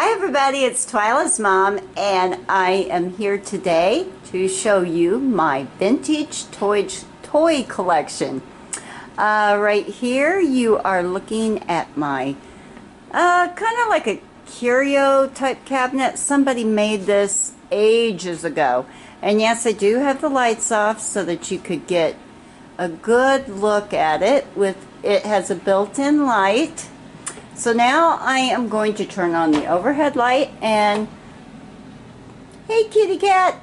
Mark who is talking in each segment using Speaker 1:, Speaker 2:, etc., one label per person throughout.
Speaker 1: Hi everybody, it's Twyla's mom, and I am here today to show you my vintage toy collection. Right here you are looking at my kind of like a curio type cabinet. Somebody made this ages ago, and yes, I do have the lights off so that you could get a good look at it. It has a built-in light. So now I am going to turn on the overhead light and, hey kitty cat,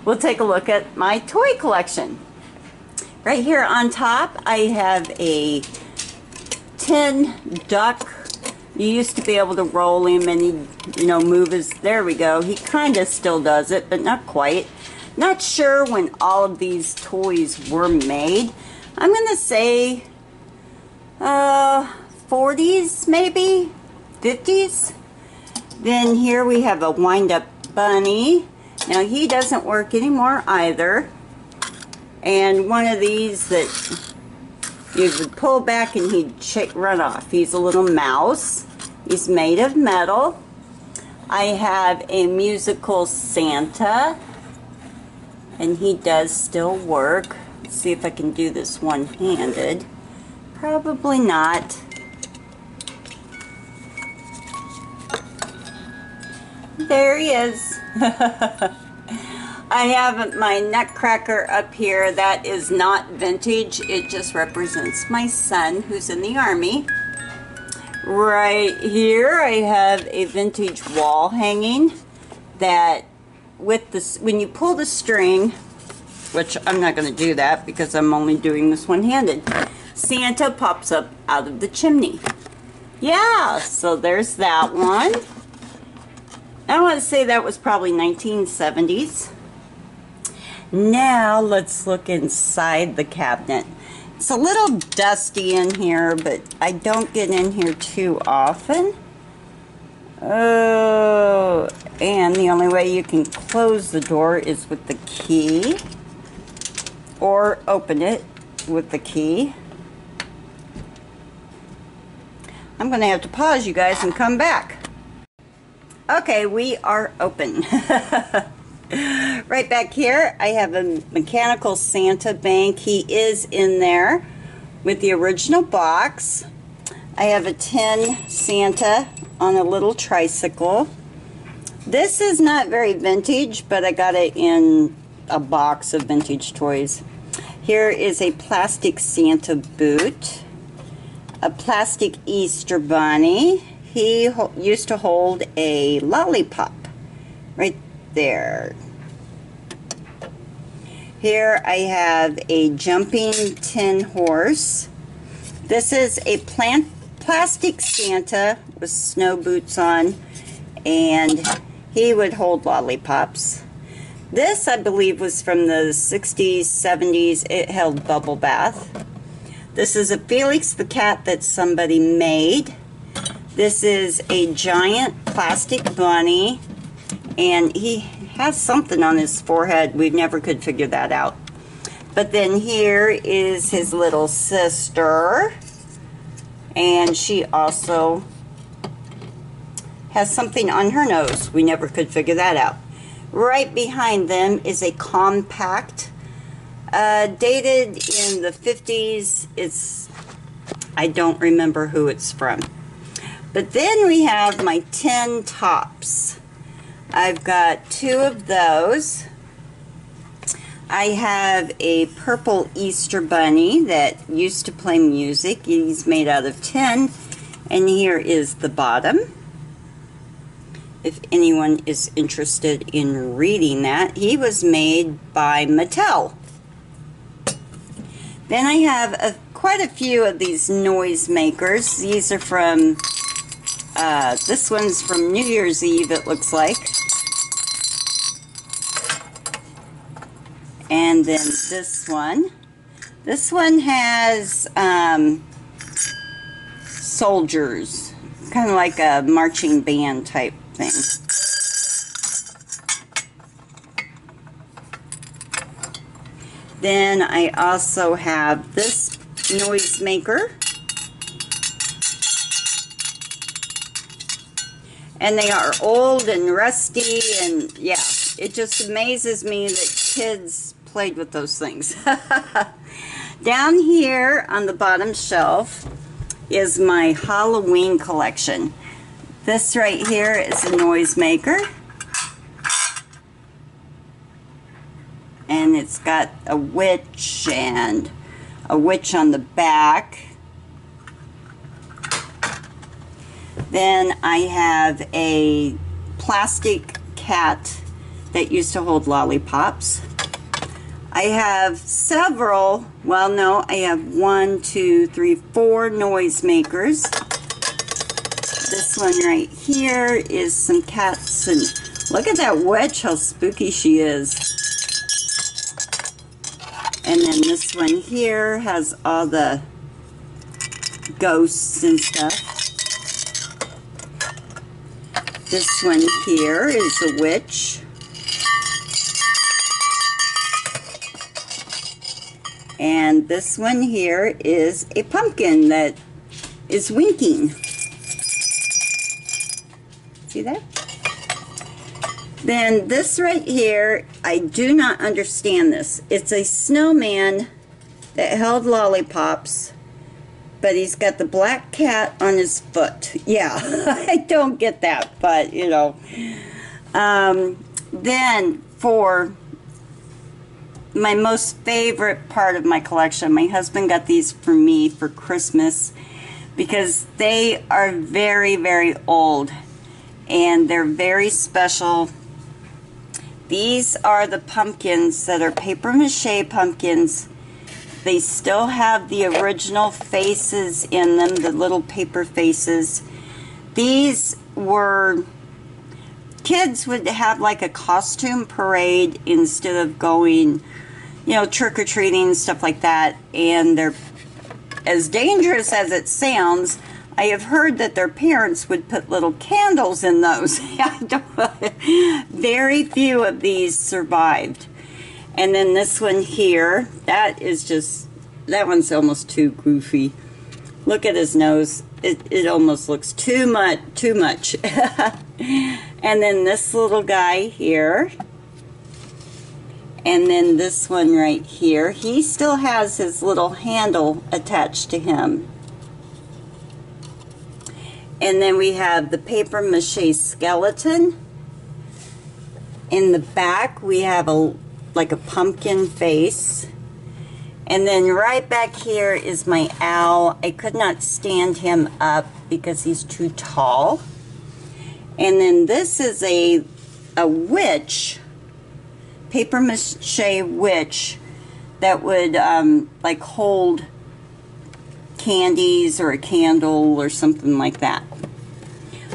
Speaker 1: we'll take a look at my toy collection. Right here on top I have a tin duck. You used to be able to roll him and he'd, move his, there we go. He kind of still does it, but not quite. Not sure when all of these toys were made. I'm going to say, 40s maybe, 50s. Then here we have a wind-up bunny. Now he doesn't work anymore either. And one of these that you would pull back and he'd run off. He's a little mouse. He's made of metal. I have a musical Santa, and he does still work. Let's see if I can do this one-handed. Probably not. There he is. I have my Nutcracker up here. That is not vintage. It just represents my son who's in the Army. Right here I have a vintage wall hanging that with this, when you pull the string, which I'm not going to do that because I'm only doing this one-handed, Santa pops up out of the chimney. Yeah, so there's that one. I want to say that was probably 1970s. Now let's look inside the cabinet. It's a little dusty in here, but I don't get in here too often. Oh, and the only way you can close the door is with the key, or open it with the key. I'm going to have to pause you guys and come back. Okay, we are open. Right back here, I have a mechanical Santa bank. He is in there with the original box. I have a tin Santa on a little tricycle. This is not very vintage, but I got it in a box of vintage toys. Here is a plastic Santa boot, a plastic Easter bunny. He used to hold a lollipop right there. Here I have a jumping tin horse. This is a plastic Santa with snow boots on, and he would hold lollipops. This, I believe, was from the 60s, 70s. It held bubble bath. This is a Felix the cat that somebody made. This is a giant plastic bunny, and he has something on his forehead. We never could figure that out. But then here is his little sister, and she also has something on her nose. We never could figure that out. Right behind them is a compact, dated in the 50s. I don't remember who it's from. But then we have my tin tops. I've got two of those. I have a purple Easter bunny that used to play music. He's made out of tin. And here is the bottom, if anyone is interested in reading that. He was made by Mattel. Then I have quite a few of these noise makers. These are from, this one's from New Year's Eve, it looks like. And then this one. This one has soldiers, kind of like a marching band type thing. Then I also have this noise maker. And they are old and rusty, and yeah, it just amazes me that kids played with those things. Down here on the bottom shelf is my Halloween collection. This right here is a noisemaker. And it's got a witch and a witch on the back. Then I have a plastic cat that used to hold lollipops. I have several, well no, I have 1, 2, 3, 4 noisemakers. This one right here is some cats, and look at that witch, how spooky she is. And then this one here has all the ghosts and stuff. This one here is a witch. And this one here is a pumpkin that is winking. See that? Then this right here, I do not understand this. It's a snowman that held lollipops, but he's got the black cat on his foot. Yeah, I don't get that, but you know. Then for my most favorite part of my collection, my husband got these for me for Christmas because they are very, very old and they're very special. These are the pumpkins that are paper mache pumpkins. They still have the original faces in them, the little paper faces. These were, kids would have like a costume parade instead of going, you know, trick-or-treating, stuff like that. And they're, as dangerous as it sounds, I have heard that their parents would put little candles in those. Very few of these survived. And then this one here, that is just, that one's almost too goofy. Look at his nose. It almost looks too much. And then this little guy here. And then this one right here. He still has his little handle attached to him. And then we have the paper mache skeleton. In the back we have like a pumpkin face. And then right back here is my owl. I could not stand him up because he's too tall. And then this is a witch, paper mache witch that would like hold candies or a candle or something like that.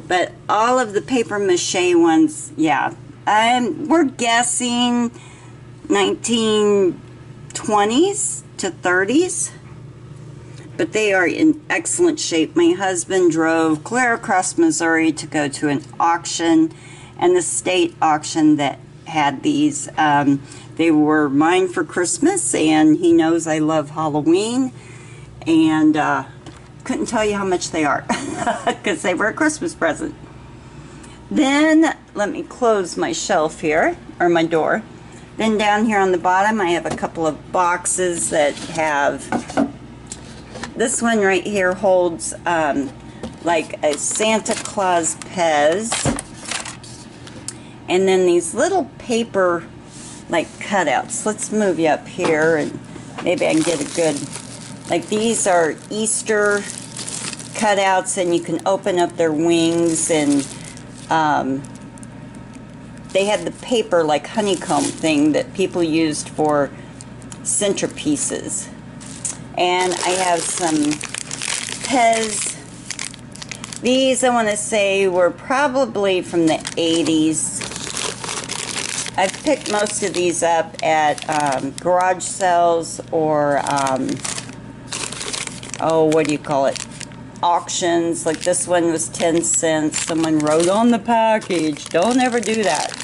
Speaker 1: But all of the paper mache ones, yeah, we're guessing 1920s to 30s, but they are in excellent shape. My husband drove clear across Missouri to go to an auction, and the state auction that had these, they were mine for Christmas, and he knows I love Halloween. And couldn't tell you how much they are because they were a Christmas present. Then let me close my shelf here, or my door. Then down here on the bottom I have a couple of boxes that have, this one right here holds like a Santa Claus Pez, and then these little paper like cutouts. Let's move you up here and maybe I can get a good, like these are Easter cutouts, and you can open up their wings, and they had the paper like honeycomb thing that people used for centerpieces. And I have some Pez. These I want to say were probably from the 80s. I've picked most of these up at garage sales or oh, what do you call it? Auctions. Like this one was 10 cents. Someone wrote on the package, don't ever do that.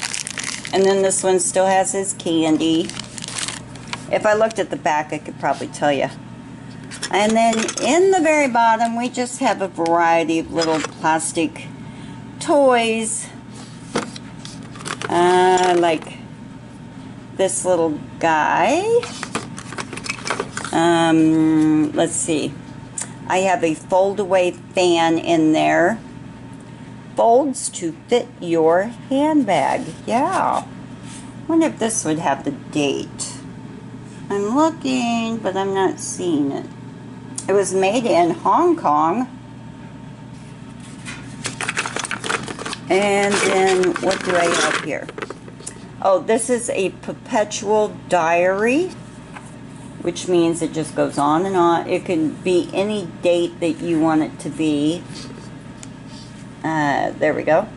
Speaker 1: And then this one still has his candy. If I looked at the back, I could probably tell you. And then in the very bottom, we just have a variety of little plastic toys. Like this little guy. Let's see. I have a fold-away fan in there. Folds to fit your handbag. Yeah. Wonder if this would have the date. I'm looking, but I'm not seeing it. It was made in Hong Kong. And then, what do I have here? Oh, this is a perpetual diary, which means it just goes on and on. It can be any date that you want it to be. There we go.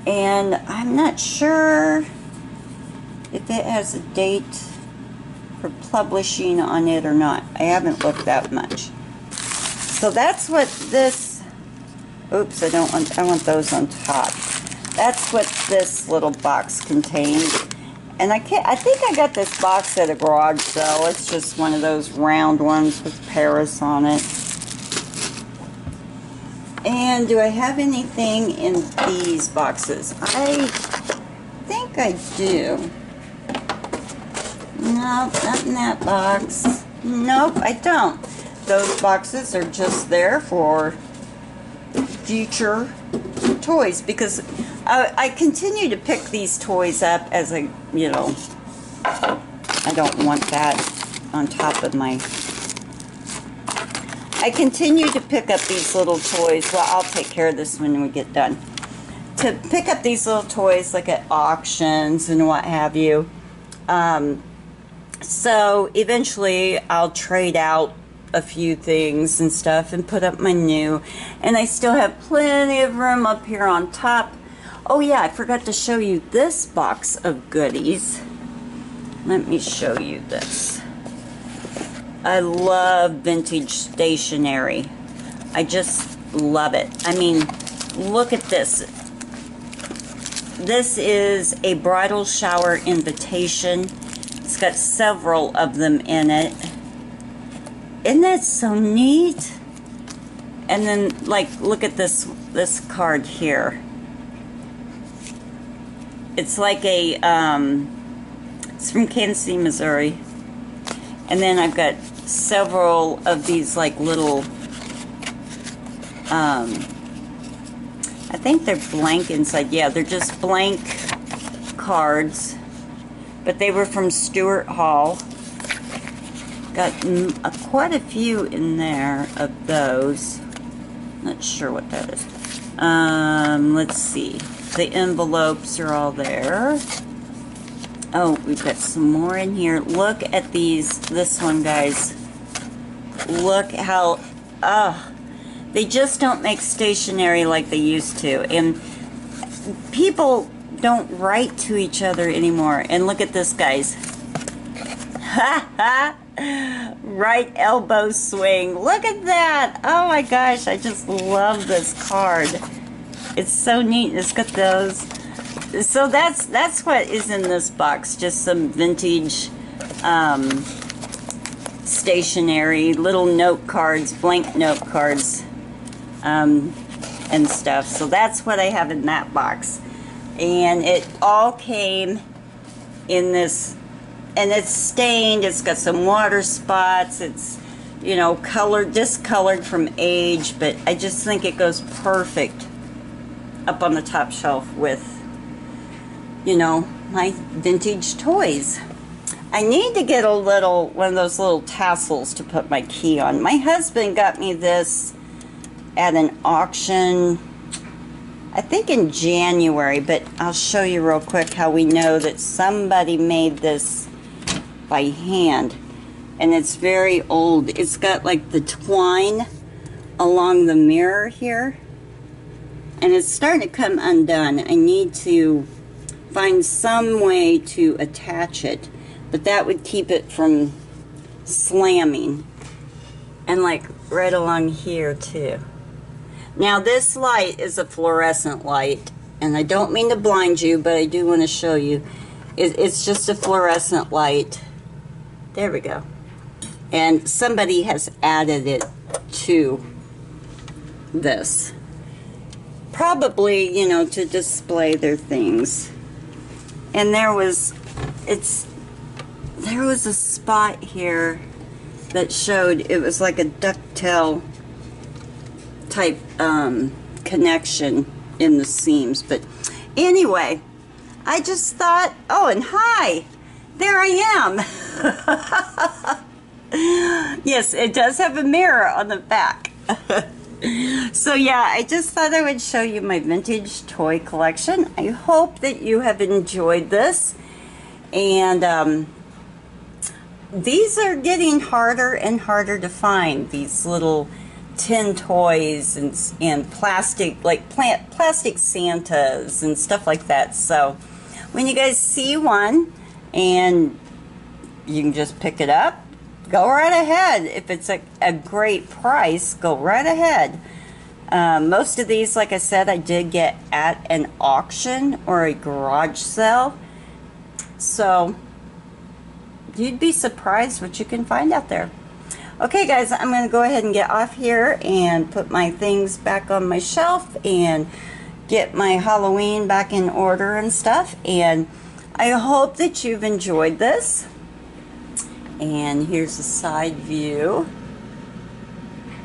Speaker 1: And I'm not sure if it has a date for publishing on it or not. I haven't looked that much. So that's what this, oops, I want those on top. That's what this little box contains. And I think I got this box at a garage sale. It's just one of those round ones with Paris on it. And do I have anything in these boxes? I think I do. Nope, not in that box. Nope, I don't. Those boxes are just there for future toys because I continue to pick these toys up as I, you know, I don't want that on top of my... I continue to pick up these little toys. Well, I'll take care of this when we get done. To pick up these little toys like at auctions and what have you. So eventually I'll trade out a few things and stuff and put up my new. And I still have plenty of room up here on top. Oh yeah, I forgot to show you this box of goodies. Let me show you this. I love vintage stationery. I just love it. I mean, look at this. This is a bridal shower invitation. It's got several of them in it. Isn't that so neat? And then, like, look at this card here. It's like a, it's from Kansas City, Missouri. And then I've got several of these like little, I think they're blank inside. Yeah, they're just blank cards. But they were from Stuart Hall. Got quite a few in there of those. Not sure what that is. Let's see. The envelopes are all there. Oh, we've got some more in here. Look at these. This one, guys. Look how... they just don't make stationery like they used to. And people don't write to each other anymore. And look at this, guys. Ha ha! Right elbow swing. Look at that! Oh my gosh, I just love this card. It's so neat. It's got those... So that's what is in this box. Just some vintage stationery, little note cards, blank note cards, and stuff. So that's what I have in that box. And it all came in this, and it's stained. It's got some water spots. It's, you know, colored, discolored from age, but I just think it goes perfect up on the top shelf with, you know, my vintage toys. I need to get a little, one of those little tassels to put my key on. My husband got me this at an auction, I think in January, but I'll show you real quick how we know that somebody made this by hand. And it's very old. It's got like the twine along the mirror here. And it's starting to come undone. I need to find some way to attach it, but that would keep it from slamming. And like right along here too. Now this light is a fluorescent light, and I don't mean to blind you, but I do want to show you. It's just a fluorescent light. There we go. And somebody has added it to this. probably, you know, to display their things. And there was a spot here that showed it was like a ducktail type connection in the seams. But anyway, I just thought, oh, and hi, there I am. Yes, it does have a mirror on the back. So yeah, I just thought I would show you my vintage toy collection. I hope that you have enjoyed this. And these are getting harder and harder to find, these little tin toys and plastic, like plastic Santas and stuff like that. So when you guys see one and you can just pick it up, go right ahead. If it's a great price, go right ahead. Most of these, like I said, I did get at an auction or a garage sale. So you'd be surprised what you can find out there. Okay guys, I'm going to go ahead and get off here and put my things back on my shelf and get my Halloween back in order and stuff. And I hope that you've enjoyed this. And here's a side view.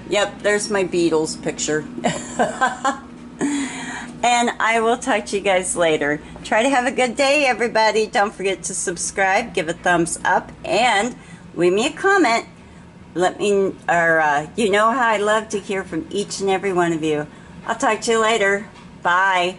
Speaker 1: Yep, there's my Beatles picture. And I will talk to you guys later. Try to have a good day, everybody. Don't forget to subscribe, give a thumbs up, and leave me a comment. Let me, you know how I love to hear from each and every one of you. I'll talk to you later. Bye.